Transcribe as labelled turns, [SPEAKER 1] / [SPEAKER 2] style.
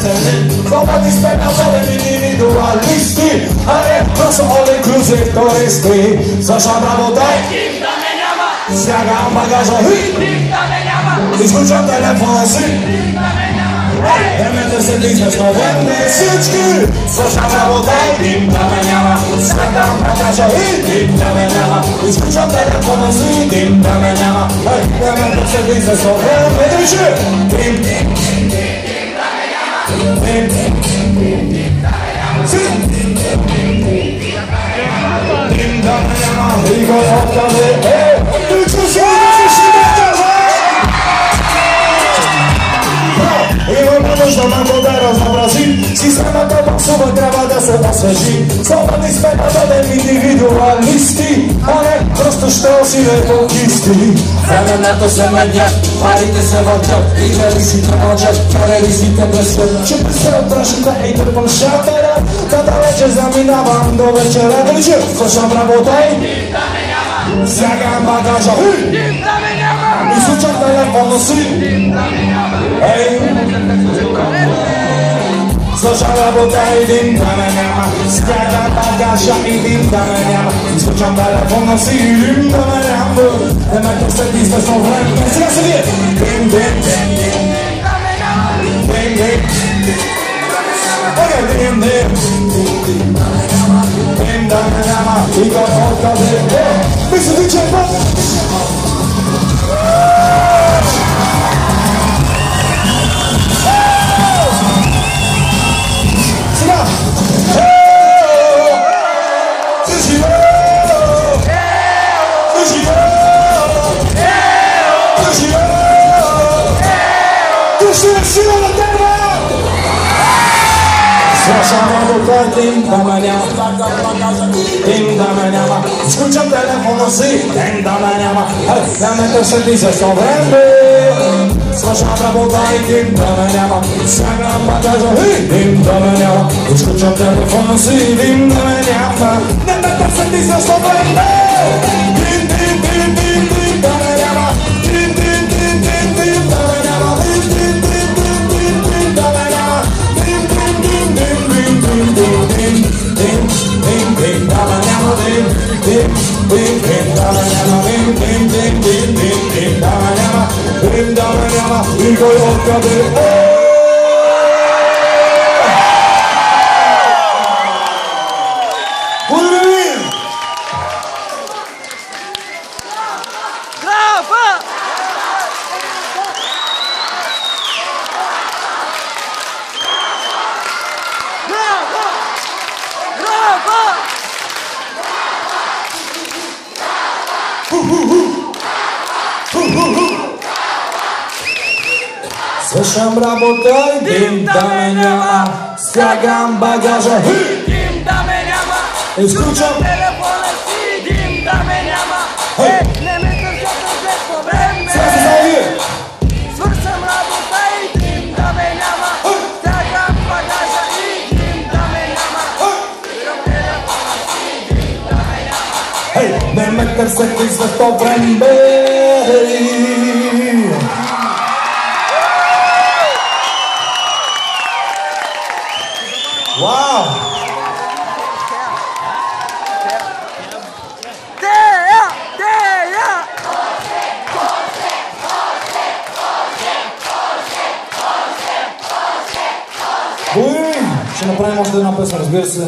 [SPEAKER 1] weselny. Chłopaki z pedażowym indywidualiści, ale to są all inclusive turysty. Sasza, brawo, daj! Zjagam bagaża, i skrócam telefonsy. Będę sobie liczbę słowem syczki. Sasza, brawo, daj! Zjagam bagaża, i skrócam telefonsy. Będę sobie liczbę słowem Что нам ударил на Бразиль, система дома суба гравада се освежи. Слободни сме да бъдем индивидуалисти, а не просто ще си репокисти. Времената се менят, парите се въртят, идеалистите мълчат, реалистите блестят. Че през утрашната и търпам шатера, да далече заминавам до вечера. Дали че, слушам работа и сягам багажа и случам телефона си. Слушам работа и дим да ме няма, сягам багажа и дим да ме няма, случам телефона си и дим да ме няма. Ме след известно време, сега се вие. Дим, дим, дим, дим, дим, дим, дим, дим, дим да ме няма, и го откъде. Мисля, че е път. Слушам работа, дим да ме няма, дим да ме няма, изключам телефона си, дим да ме няма, да ме търсят и защо време. Слушам работа и дим да ме няма, сягам багажа и дим да ме няма, изключам телефона си, дим да ме няма, да ме търсят и защо време. Дим, дим, дим, дим, дим да ме няма, дим, дим, дим, дим, дим да ме няма, дим, дим, дим, дим, дим, дим да ме няма, дим, дим, дим, дим, дим, дим, дим, дим, дим, дим, дим да ме няма, дим, дим, дим, дим да ме няма, дим, дим, дим, дим, дим, дим да ме няма, дим да ме няма, и кой откъде е. Свършам работа и дим да ме няма, стягам багажа и дим да ме няма, изключам телефона си, дим да ме няма, не ме търсят на след време. Свършам работа и дим да ме няма, стягам багажа и дим да ме няма, изключам телефона си, дим да ме няма, не ме търсят и след време. Wow! Ще направим още една песен, разбира се.